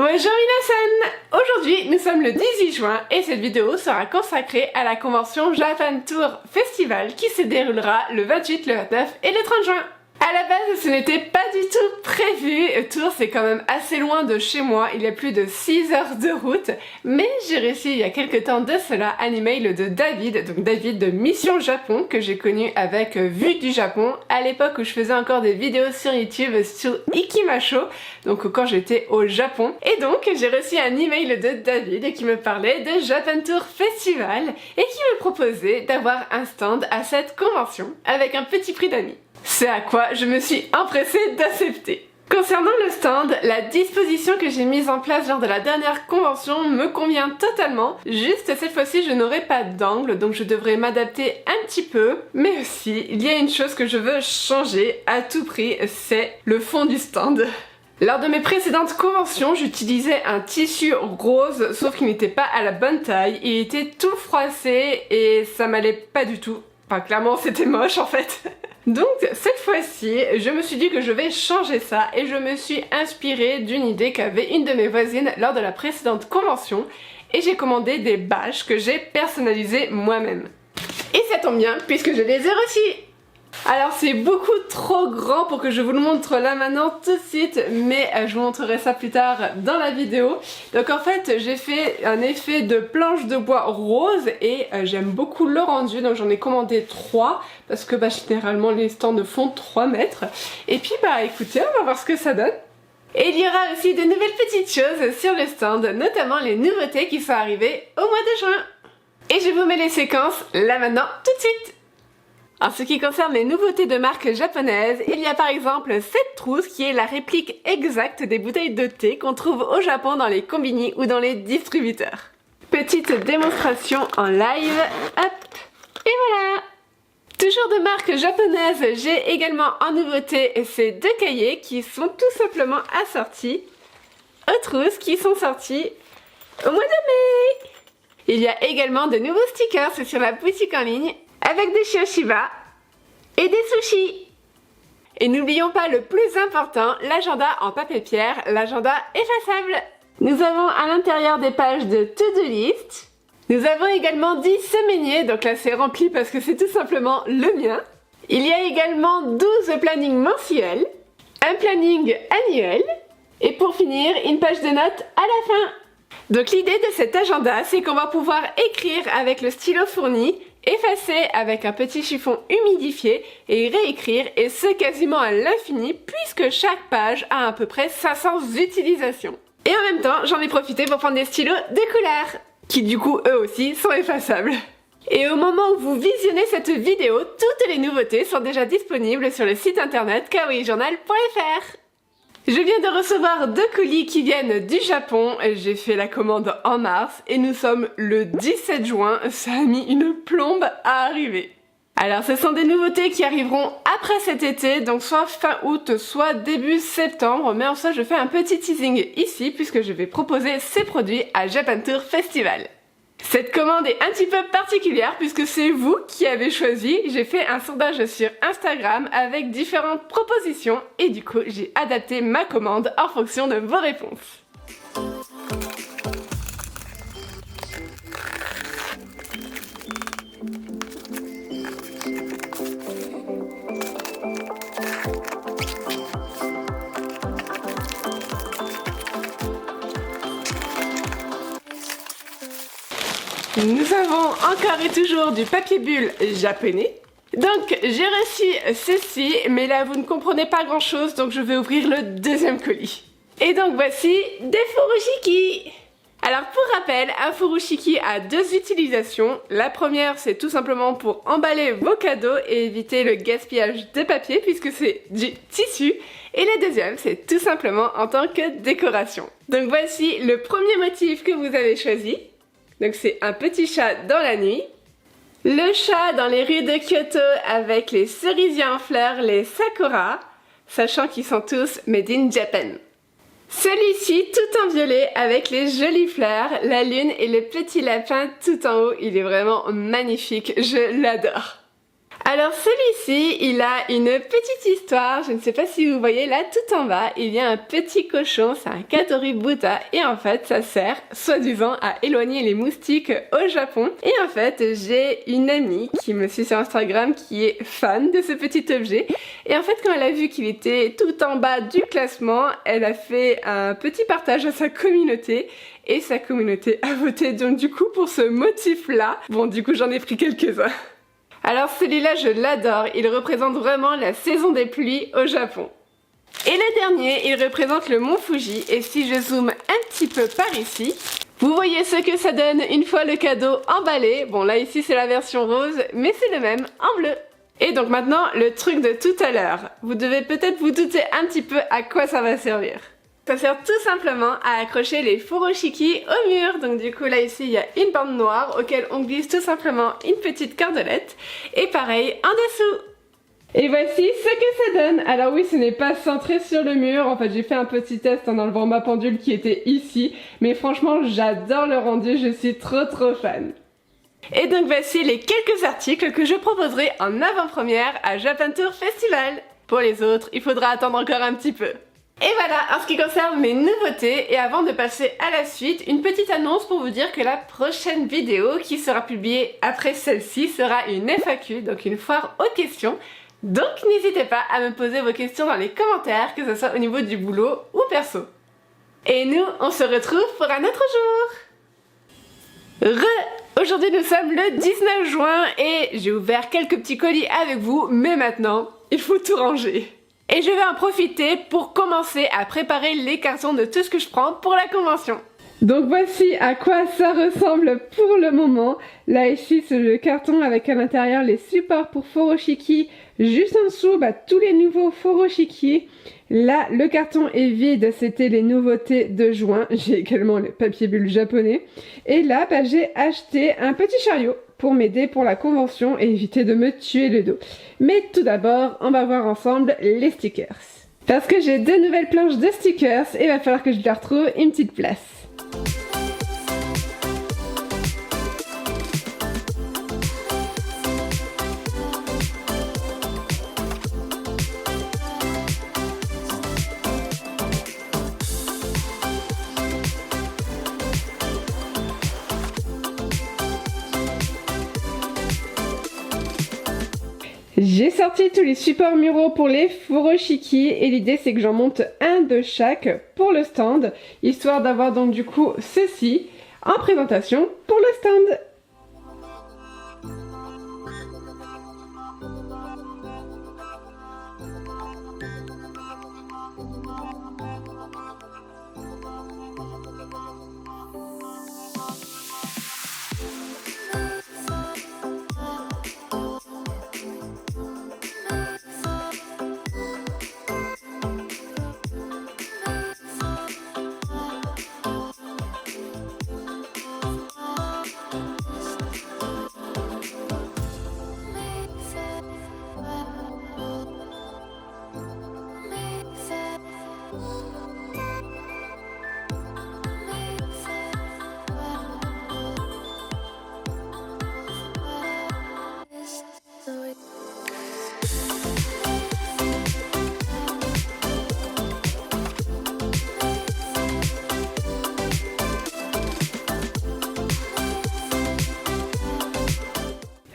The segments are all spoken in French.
Bonjour Minasan! Aujourd'hui nous sommes le 18 juin et cette vidéo sera consacrée à la convention Japan Tour Festival qui se déroulera le 28, le 29 et le 30 juin. À la base ce n'était pas du tout prévu, Tours c'est quand même assez loin de chez moi, il y a plus de 6 heures de route, mais j'ai reçu il y a quelques temps de cela un email de David, donc David de Mission Japon que j'ai connu avec Vue du Japon à l'époque où je faisais encore des vidéos sur YouTube sur Ikimasho, donc quand j'étais au Japon. Et donc j'ai reçu un email de David qui me parlait de Japan Tour Festival et qui me proposait d'avoir un stand à cette convention avec un petit prix d'amis. C'est à quoi je me suis empressée d'accepter. Concernant le stand, la disposition que j'ai mise en place lors de la dernière convention me convient totalement. Juste cette fois-ci je n'aurai pas d'angle donc je devrais m'adapter un petit peu. Mais aussi, il y a une chose que je veux changer à tout prix, c'est le fond du stand. Lors de mes précédentes conventions, j'utilisais un tissu rose, sauf qu'il n'était pas à la bonne taille. Il était tout froissé et ça m'allait pas du tout. Enfin, clairement, c'était moche en fait. Donc, cette fois-ci, je me suis dit que je vais changer ça et je me suis inspirée d'une idée qu'avait une de mes voisines lors de la précédente convention et j'ai commandé des bâches que j'ai personnalisées moi-même. Et ça tombe bien puisque je les ai reçues. Alors c'est beaucoup trop grand pour que je vous le montre là maintenant tout de suite, mais je vous montrerai ça plus tard dans la vidéo. Donc en fait j'ai fait un effet de planche de bois rose et j'aime beaucoup le rendu, donc j'en ai commandé 3 parce que généralement les stands font 3 mètres. Et puis écoutez, on va voir ce que ça donne. Et il y aura aussi de nouvelles petites choses sur le stand, notamment les nouveautés qui sont arrivées au mois de juin. Et je vous mets les séquences là maintenant tout de suite. En ce qui concerne les nouveautés de marque japonaise, il y a par exemple cette trousse qui est la réplique exacte des bouteilles de thé qu'on trouve au Japon dans les combini ou dans les distributeurs. Petite démonstration en live, hop, et voilà! Toujours de marque japonaise, j'ai également en nouveauté ces deux cahiers qui sont tout simplement assortis aux trousses qui sont sortis au mois de mai. Il y a également de nouveaux stickers sur la boutique en ligne avec des chiens Shiba et des sushis. Et n'oublions pas le plus important, l'agenda en papier pierre, l'agenda effaçable. Nous avons à l'intérieur des pages de to-do list. Nous avons également 10 semainiers, donc là c'est rempli parce que c'est tout simplement le mien. Il y a également 12 plannings mensuels, un planning annuel et pour finir une page de notes à la fin. Donc l'idée de cet agenda, c'est qu'on va pouvoir écrire avec le stylo fourni, effacer avec un petit chiffon humidifié et réécrire, et ce quasiment à l'infini puisque chaque page a à peu près 500 utilisations. Et en même temps, j'en ai profité pour prendre des stylos de couleur, qui du coup eux aussi sont effaçables. Et au moment où vous visionnez cette vidéo, toutes les nouveautés sont déjà disponibles sur le site internet kawaiijournal.fr. Je viens de recevoir 2 colis qui viennent du Japon, j'ai fait la commande en mars et nous sommes le 17 juin, ça a mis une plombe à arriver. Alors ce sont des nouveautés qui arriveront après cet été, donc soit fin août, soit début septembre, mais en soi je fais un petit teasing ici puisque je vais proposer ces produits à Japan Tour Festival. Cette commande est un petit peu particulière puisque c'est vous qui avez choisi. J'ai fait un sondage sur Instagram avec différentes propositions et du coup j'ai adapté ma commande en fonction de vos réponses. Nous avons encore et toujours du papier bulle japonais. Donc j'ai reçu ceci, mais là vous ne comprenez pas grand chose, donc je vais ouvrir le deuxième colis. Et donc voici des furoshiki. Alors pour rappel, un furoshiki a 2 utilisations. La première c'est tout simplement pour emballer vos cadeaux et éviter le gaspillage de papier puisque c'est du tissu. Et la deuxième c'est tout simplement en tant que décoration. Donc voici le premier motif que vous avez choisi. Donc c'est un petit chat dans la nuit. Le chat dans les rues de Kyoto avec les cerisiers en fleurs, les sakura, sachant qu'ils sont tous made in Japan. Celui-ci tout en violet avec les jolies fleurs, la lune et le petit lapin tout en haut, il est vraiment magnifique, je l'adore. Alors celui-ci, il a une petite histoire, je ne sais pas si vous voyez là tout en bas, il y a un petit cochon, c'est un Katori Buta et en fait ça sert soi-disant à éloigner les moustiques au Japon. Et en fait j'ai une amie qui me suit sur Instagram qui est fan de ce petit objet et en fait quand elle a vu qu'il était tout en bas du classement, elle a fait un petit partage à sa communauté et sa communauté a voté donc du coup pour ce motif là. Bon du coup j'en ai pris quelques-uns. Alors celui-là je l'adore, il représente vraiment la saison des pluies au Japon. Et le dernier, il représente le mont Fuji et si je zoome un petit peu par ici, vous voyez ce que ça donne une fois le cadeau emballé. Bon là ici c'est la version rose, mais c'est le même en bleu. Et donc maintenant le truc de tout à l'heure, vous devez peut-être vous douter un petit peu à quoi ça va servir. Ça sert tout simplement à accrocher les furoshiki au mur. Donc du coup là ici il y a une bande noire auquel on glisse tout simplement une petite cordelette. Et pareil en dessous. Et voici ce que ça donne. Alors oui, ce n'est pas centré sur le mur. En fait j'ai fait un petit test en enlevant ma pendule qui était ici. Mais franchement j'adore le rendu, je suis trop fan. Et donc voici les quelques articles que je proposerai en avant-première à Japan Tour Festival. Pour les autres, il faudra attendre encore un petit peu. Et voilà, en ce qui concerne mes nouveautés, et avant de passer à la suite, une petite annonce pour vous dire que la prochaine vidéo qui sera publiée après celle-ci sera une FAQ, donc une foire aux questions. Donc n'hésitez pas à me poser vos questions dans les commentaires, que ce soit au niveau du boulot ou perso. Et nous, on se retrouve pour un autre jour. Aujourd'hui nous sommes le 19 juin et j'ai ouvert quelques petits colis avec vous, mais maintenant, il faut tout ranger. Et je vais en profiter pour commencer à préparer les cartons de tout ce que je prends pour la convention. Donc voici à quoi ça ressemble pour le moment. Là ici c'est le carton avec à l'intérieur les supports pour furoshiki. Juste en dessous tous les nouveaux furoshiki. Là le carton est vide, c'était les nouveautés de juin. J'ai également le papier bulle japonais. Et là j'ai acheté un petit chariot pour m'aider pour la convention et éviter de me tuer le dos. Mais tout d'abord, on va voir ensemble les stickers. Parce que j'ai deux nouvelles planches de stickers et il va falloir que je leur trouve une petite place. J'ai sorti tous les supports muraux pour les furoshiki et l'idée c'est que j'en monte un de chaque pour le stand, histoire d'avoir donc du coup ceci en présentation pour le stand.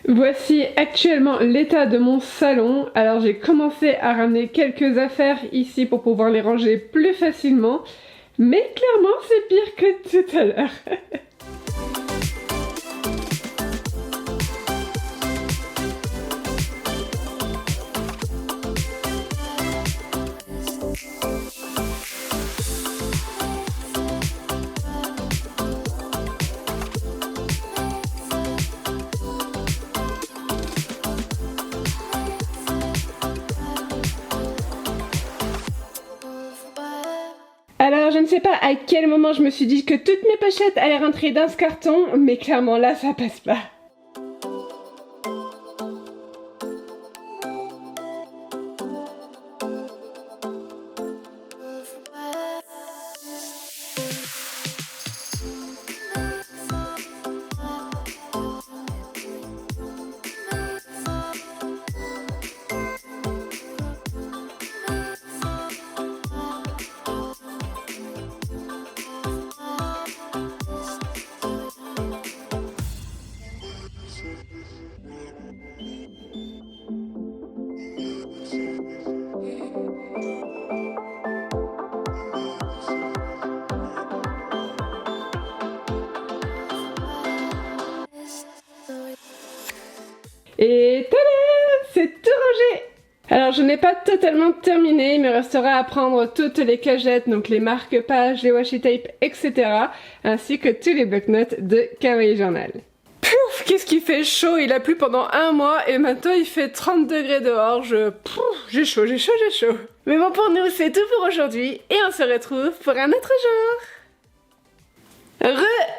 Voici actuellement l'état de mon salon. Alors j'ai commencé à ramener quelques affaires ici pour pouvoir les ranger plus facilement. Mais clairement c'est pire que tout à l'heure. Alors je ne sais pas à quel moment je me suis dit que toutes mes pochettes allaient rentrer dans ce carton, mais clairement là ça passe pas. Et tada! C'est tout rangé! Alors je n'ai pas totalement terminé, il me restera à prendre toutes les cagettes, donc les marque-pages, les washi tape, etc. ainsi que tous les blocs-notes de Kawaii Journal. Pouf, qu'est-ce qu'il fait chaud, il a plu pendant un mois et maintenant il fait 30 degrés dehors, j'ai chaud. Mais bon, pour nous c'est tout pour aujourd'hui et on se retrouve pour un autre jour.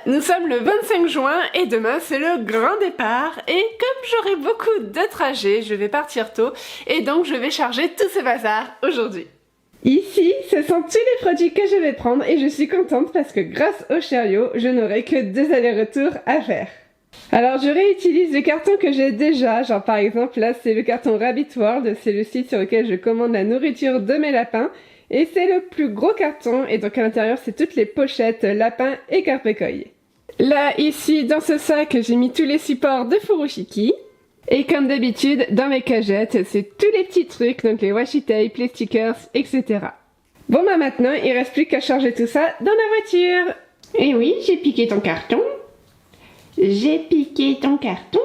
Nous sommes le 25 juin et demain c'est le grand départ et comme j'aurai beaucoup de trajets, je vais partir tôt et donc je vais charger tout ce bazar aujourd'hui. Ici, ce sont tous les produits que je vais prendre et je suis contente parce que grâce au chariot, je n'aurai que 2 allers-retours à faire. Alors je réutilise le carton que j'ai déjà, genre par exemple là c'est le carton Rabbit World, c'est le site sur lequel je commande la nourriture de mes lapins et c'est le plus gros carton et donc à l'intérieur c'est toutes les pochettes lapins et carpécoï. Là ici dans ce sac j'ai mis tous les supports de Furoshiki et comme d'habitude dans mes cagettes c'est tous les petits trucs donc les washi tape, les stickers, etc. Bon bah maintenant il reste plus qu'à charger tout ça dans la voiture. Et oui j'ai piqué ton carton. J'ai piqué ton carton.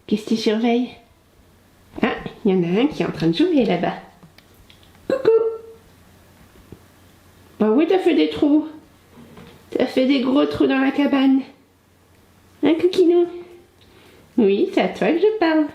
Qu'est-ce que tu surveilles? Ah, il y en a un qui est en train de jouer là-bas. Coucou. Bah oui, t'as fait des trous. T'as fait des gros trous dans la cabane. Hein, Coquinou? Oui, c'est à toi que je parle.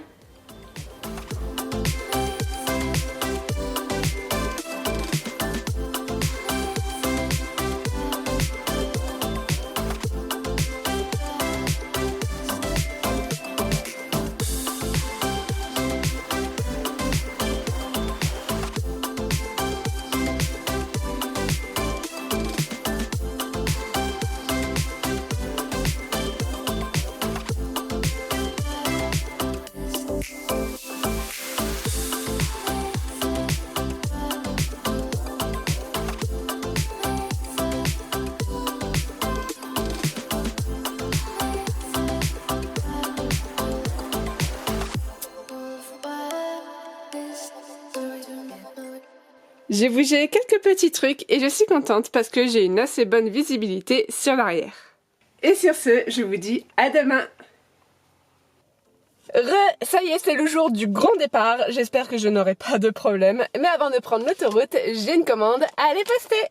J'ai bougé quelques petits trucs et je suis contente parce que j'ai une assez bonne visibilité sur l'arrière. Et sur ce, je vous dis à demain. Ça y est, c'est le jour du grand départ. J'espère que je n'aurai pas de problème. Mais avant de prendre l'autoroute, j'ai une commande à aller poster.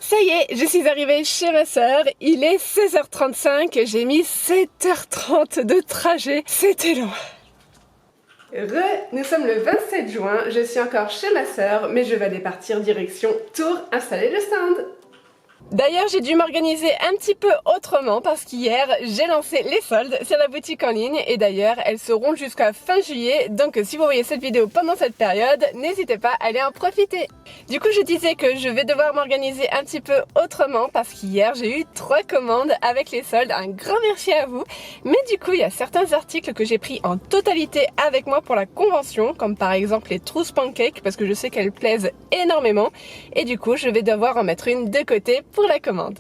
Ça y est, je suis arrivée chez ma sœur, il est 16h35, j'ai mis 7h30 de trajet, c'était long. Nous sommes le 27 juin, je suis encore chez ma sœur, mais je vais aller partir direction Tours installer le stand. D'ailleurs, j'ai dû m'organiser un petit peu autrement parce qu'hier, j'ai lancé les soldes sur la boutique en ligne et d'ailleurs, elles seront jusqu'à fin juillet. Donc si vous voyez cette vidéo pendant cette période, n'hésitez pas à aller en profiter. Du coup, je disais que je vais devoir m'organiser un petit peu autrement parce qu'hier, j'ai eu 3 commandes avec les soldes. Un grand merci à vous. Mais du coup, il y a certains articles que j'ai pris en totalité avec moi pour la convention, comme par exemple les trousses pancakes parce que je sais qu'elles plaisent énormément. Et du coup, je vais devoir en mettre une de côté pour la commande.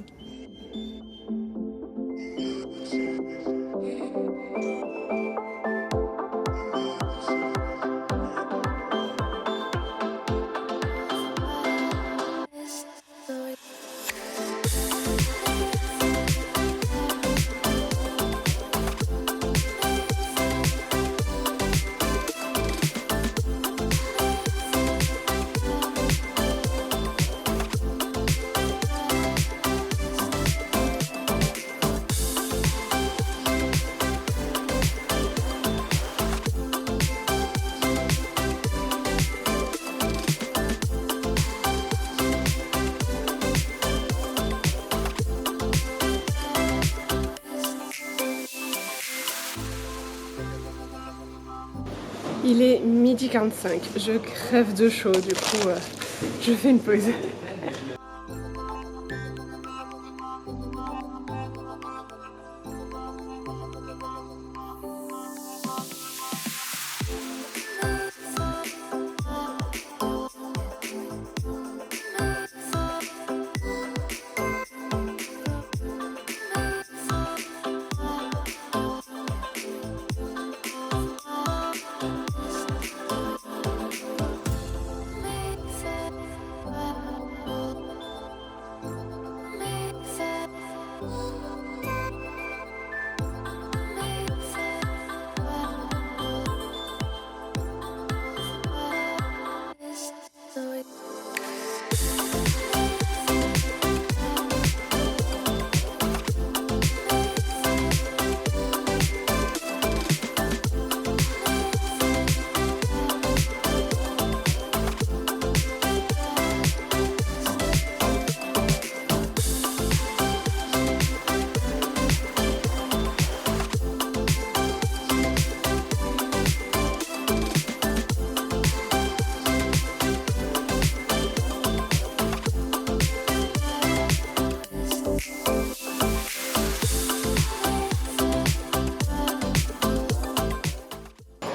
Il est 12h45, je crève de chaud, du coup je fais une pause.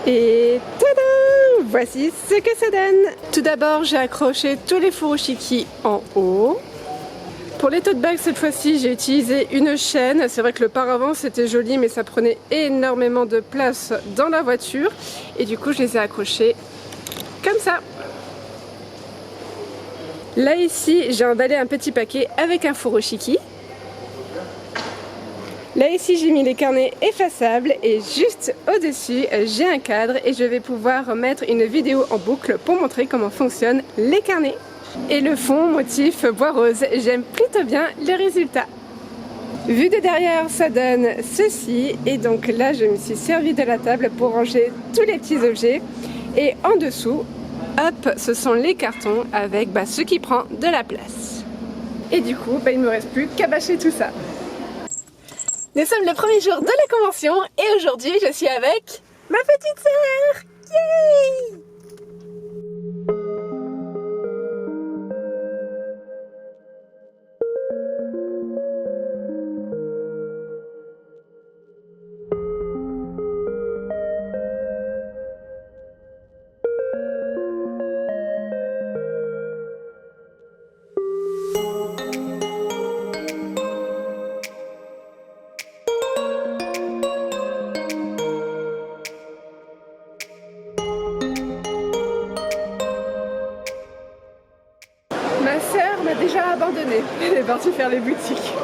Et tada! Voici ce que ça donne. Tout d'abord, j'ai accroché tous les furoshiki en haut. Pour les tote bags, cette fois-ci, j'ai utilisé une chaîne. C'est vrai que le paravent, c'était joli, mais ça prenait énormément de place dans la voiture. Et du coup, je les ai accrochés comme ça. Là, ici, j'ai emballé un petit paquet avec un furoshiki. Là, ici, j'ai mis les carnets effaçables et juste au-dessus, j'ai un cadre et je vais pouvoir mettre une vidéo en boucle pour montrer comment fonctionnent les carnets. Et le fond, motif bois rose, j'aime plutôt bien le résultat. Vu de derrière, ça donne ceci. Et donc là, je me suis servi de la table pour ranger tous les petits objets. Et en dessous, hop, ce sont les cartons avec ce qui prend de la place. Et du coup, il ne me reste plus qu'à bâcher tout ça. Nous sommes le premier jour de la convention et aujourd'hui, je suis avec ma petite sœur. Yay! Ma sœur m'a déjà abandonnée. Elle est partie faire les boutiques.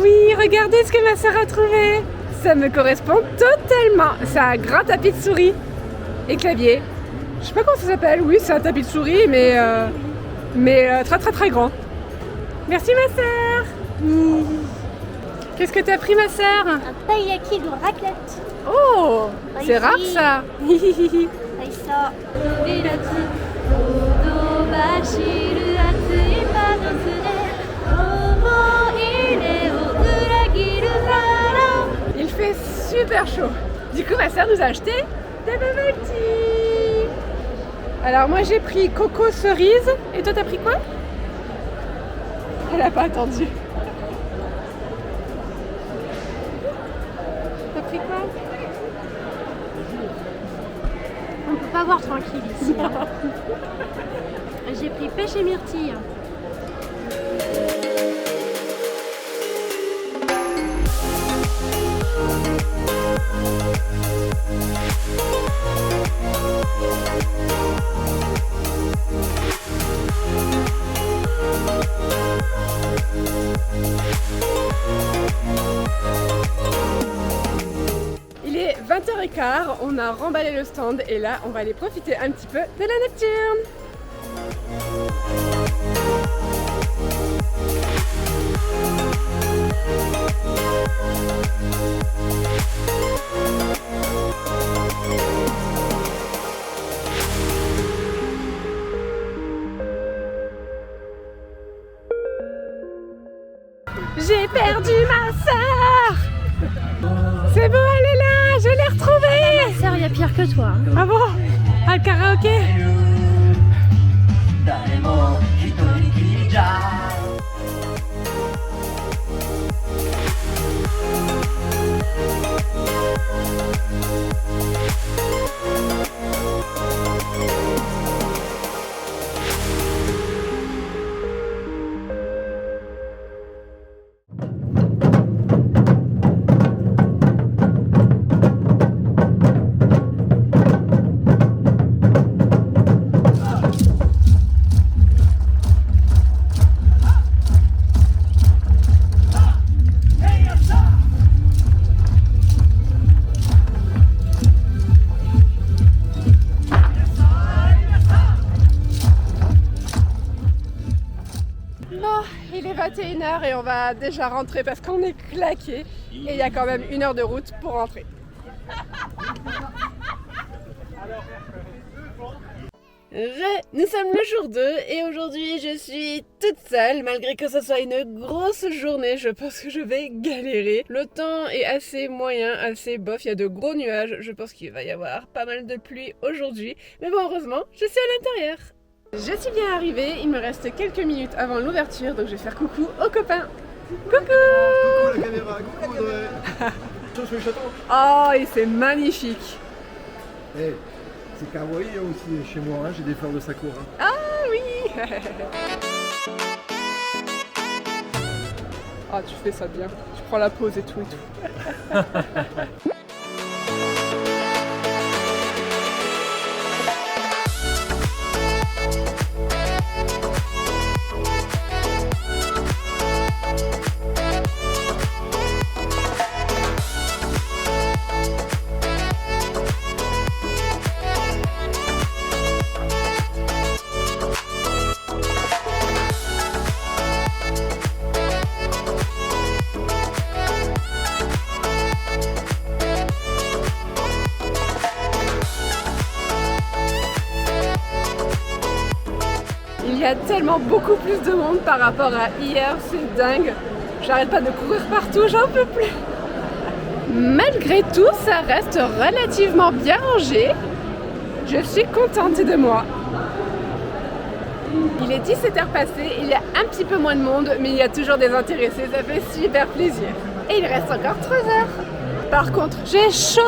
Oui, regardez ce que ma soeur a trouvé. Ça me correspond totalement. C'est un grand tapis de souris et clavier. Je sais pas comment ça s'appelle. Oui, c'est un tapis de souris, mais très très très grand. Merci ma soeur. Qu'est-ce que t'as pris ma soeur? Un taiyaki de raclette. Oh, c'est rare ça. ça. Il fait super chaud. Du coup, ma soeur nous a acheté des bubble tea. Alors moi j'ai pris coco cerise. Et toi t'as pris quoi? Elle a pas attendu. T'as pris quoi? On peut pas boire tranquille ici. Hein. J'ai pris pêche et myrtille. Il est 20h15, on a remballé le stand et là on va aller profiter un petit peu de la nocturne. J'ai perdu ma sœur. C'est bon, elle est là, je l'ai retrouvée. Ma sœur, il y a pire que toi. Hein. Ah bon? Ah, le karaoké? Bon, il est 21h et on va déjà rentrer parce qu'on est claqué et il y a quand même 1 heure de route pour rentrer. Nous sommes le jour 2 et aujourd'hui je suis toute seule malgré que ce soit une grosse journée. Je pense que je vais galérer. Le temps est assez moyen, assez bof, il y a de gros nuages. Je pense qu'il va y avoir pas mal de pluie aujourd'hui. Mais bon, heureusement, je suis à l'intérieur. Je suis bien arrivée, il me reste quelques minutes avant l'ouverture, donc je vais faire coucou aux copains. Coucou! Coucou la caméra, coucou Audrey. Chose sur le château. Oh, et c'est magnifique! Hey, c'est kawaii aussi chez moi, hein, j'ai des fleurs de sakura. Ah oui! Ah, tu fais ça bien. Tu prends la pause et tout et tout. Il y a tellement beaucoup plus de monde par rapport à hier, c'est dingue. J'arrête pas de courir partout, j'en peux plus. Malgré tout, ça reste relativement bien rangé. Je suis contente de moi. Il est 17h passé, il y a un petit peu moins de monde, mais il y a toujours des intéressés, ça fait super plaisir. Et il reste encore 3 heures. Par contre, j'ai chaud.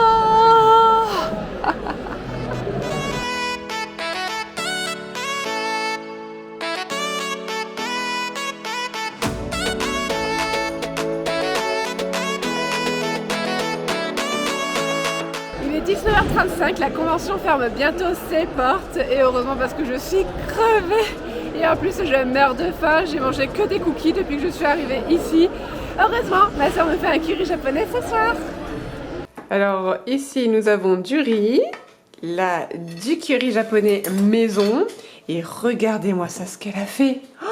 Il est 19h35, la convention ferme bientôt ses portes et heureusement parce que je suis crevée et en plus je meurs de faim, j'ai mangé que des cookies depuis que je suis arrivée ici. Heureusement, ma soeur me fait un curry japonais ce soir. Alors ici nous avons du riz, là du curry japonais maison et regardez-moi ça ce qu'elle a fait. Oh,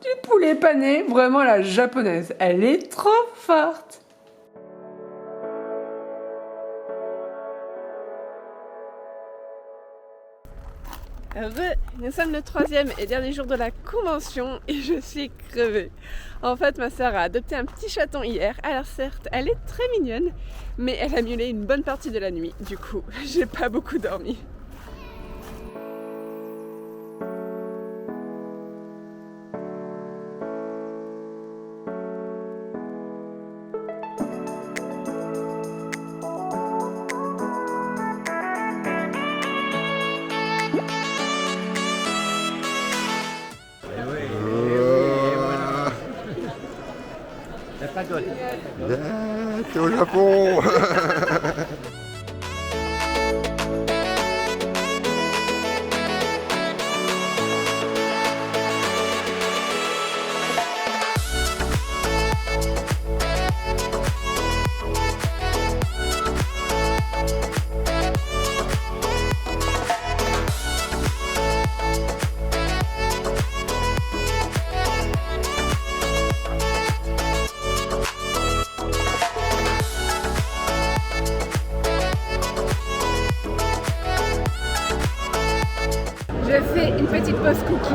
du poulet pané, vraiment la japonaise, elle est trop forte. Nous sommes le 3e et dernier jour de la convention et je suis crevée. En fait, ma soeur a adopté un petit chaton hier. Alors certes, elle est très mignonne, mais elle a miaulé une bonne partie de la nuit. Du coup, j'ai pas beaucoup dormi. T'es au Japon. Je fais une petite pause cookie.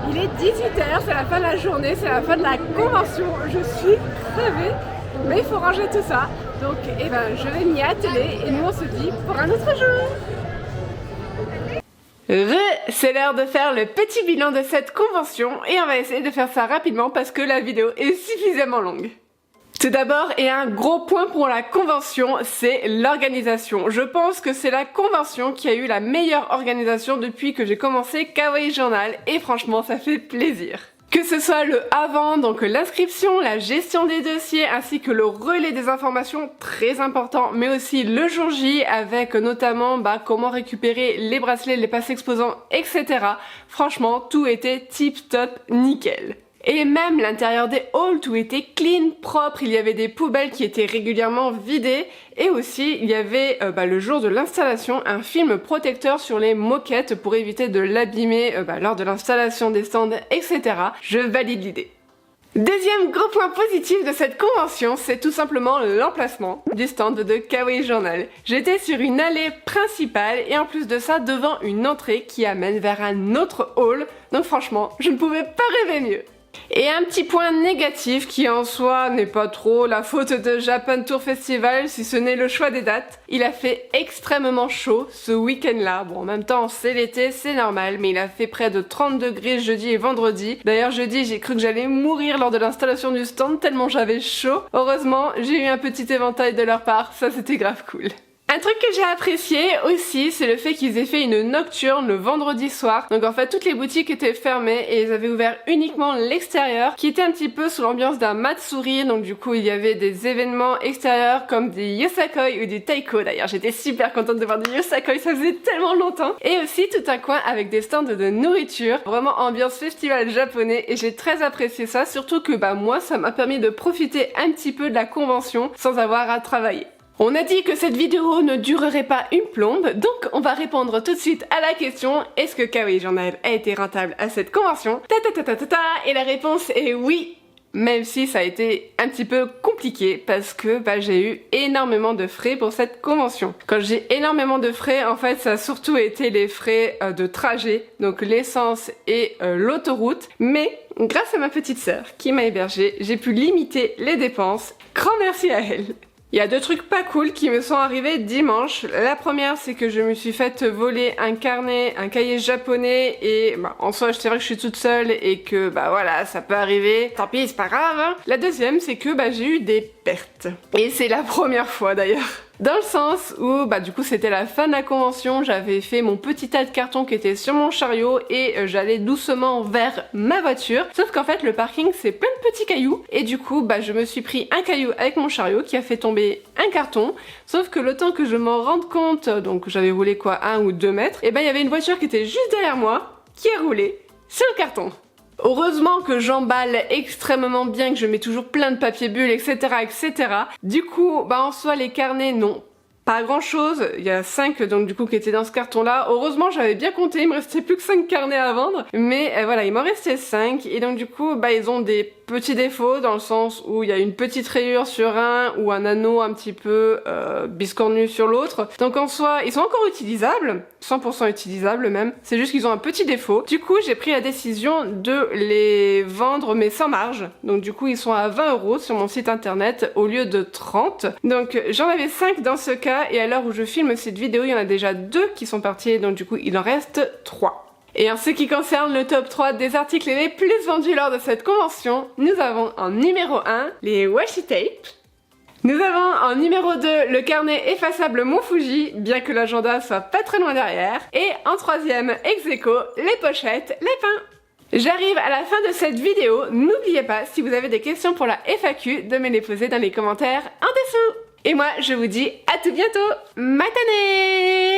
Il est 18h, c'est la fin de la journée, c'est la fin de la convention. Je suis crevée, mais il faut ranger tout ça. Donc je vais m'y atteler et nous on se dit pour un autre jour. C'est l'heure de faire le petit bilan de cette convention et on va essayer de faire ça rapidement parce que la vidéo est suffisamment longue. Tout d'abord, et un gros point pour la convention, c'est l'organisation. Je pense que c'est la convention qui a eu la meilleure organisation depuis que j'ai commencé Kawaii Journal et franchement ça fait plaisir. Que ce soit le avant, donc l'inscription, la gestion des dossiers, ainsi que le relais des informations, très important, mais aussi le jour J, avec notamment comment récupérer les bracelets, les passes exposants, etc. Franchement, tout était tip top, nickel. Et même l'intérieur des halls, tout était clean, propre, il y avait des poubelles qui étaient régulièrement vidées et aussi il y avait le jour de l'installation un film protecteur sur les moquettes pour éviter de l'abîmer lors de l'installation des stands, etc. Je valide l'idée. Deuxième gros point positif de cette convention, c'est tout simplement l'emplacement du stand de Kawaii Journal. J'étais sur une allée principale et en plus de ça devant une entrée qui amène vers un autre hall, donc franchement, je ne pouvais pas rêver mieux. Et un petit point négatif qui en soi n'est pas trop la faute de Japan Tour Festival si ce n'est le choix des dates. Il a fait extrêmement chaud ce week-end là, bon en même temps c'est l'été, c'est normal, mais il a fait près de 30 degrés jeudi et vendredi. D'ailleurs jeudi j'ai cru que j'allais mourir lors de l'installation du stand tellement j'avais chaud. Heureusement j'ai eu un petit éventail de leur part, ça c'était grave cool. Un truc que j'ai apprécié aussi, c'est le fait qu'ils aient fait une nocturne le vendredi soir. Donc en fait, toutes les boutiques étaient fermées et ils avaient ouvert uniquement l'extérieur, qui était un petit peu sous l'ambiance d'un Matsuri. Donc du coup, il y avait des événements extérieurs comme des Yosakoi ou du Taiko. D'ailleurs, j'étais super contente de voir des Yosakoi, ça faisait tellement longtemps. Et aussi tout un coin avec des stands de nourriture, vraiment ambiance festival japonais. Et j'ai très apprécié ça, surtout que moi, ça m'a permis de profiter un petit peu de la convention sans avoir à travailler. On a dit que cette vidéo ne durerait pas une plombe, donc on va répondre tout de suite à la question « Est-ce que Kawaii Journal a été rentable à cette convention ?» Et la réponse est oui, même si ça a été un petit peu compliqué parce que j'ai eu énormément de frais pour cette convention. Quand j'ai énormément de frais, en fait ça a surtout été les frais de trajet, donc l'essence et l'autoroute, mais grâce à ma petite sœur qui m'a hébergée, j'ai pu limiter les dépenses. Grand merci à elle. Il y a deux trucs pas cool qui me sont arrivés dimanche. La première, c'est que je me suis fait voler un carnet, un cahier japonais et en soi, c'est vrai que je suis toute seule et que voilà, ça peut arriver. Tant pis, c'est pas grave. Hein. La deuxième, c'est que j'ai eu des pertes. Et c'est la première fois d'ailleurs. Dans le sens où, du coup, c'était la fin de la convention, j'avais fait mon petit tas de cartons qui était sur mon chariot et j'allais doucement vers ma voiture. Sauf qu'en fait, le parking, c'est plein de petits cailloux. Et du coup, je me suis pris un caillou avec mon chariot qui a fait tomber un carton. Sauf que le temps que je m'en rende compte, donc j'avais roulé 1 ou 2 mètres, et il y avait une voiture qui était juste derrière moi, qui a roulé sur le carton. Heureusement que j'emballe extrêmement bien, que je mets toujours plein de papier bulle, etc. etc. Du coup, en soi, les carnets n'ont pas grand chose. Il y a 5 donc du coup qui étaient dans ce carton là. Heureusement, j'avais bien compté, il me restait plus que 5 carnets à vendre. Mais voilà, il m'en restait 5. Et donc du coup, ils ont des petits défauts dans le sens où il y a une petite rayure sur un ou un anneau un petit peu biscornu sur l'autre. Donc en soi, ils sont encore utilisables, 100% utilisables même. C'est juste qu'ils ont un petit défaut. Du coup, j'ai pris la décision de les vendre mais sans marge. Donc du coup, ils sont à 20 € sur mon site internet au lieu de 30. Donc j'en avais 5 dans ce cas et à l'heure où je filme cette vidéo, il y en a déjà 2 qui sont partis. Donc du coup, il en reste 3. Et en ce qui concerne le top 3 des articles les plus vendus lors de cette convention, nous avons en numéro 1 les washi tape. Nous avons en numéro 2 le carnet effaçable Mont Fuji, bien que l'agenda soit pas très loin derrière. Et en troisième, ex aequo, les pochettes, les pains. J'arrive à la fin de cette vidéo, n'oubliez pas, si vous avez des questions pour la FAQ, de me les poser dans les commentaires en dessous. Et moi, je vous dis à tout bientôt, matane!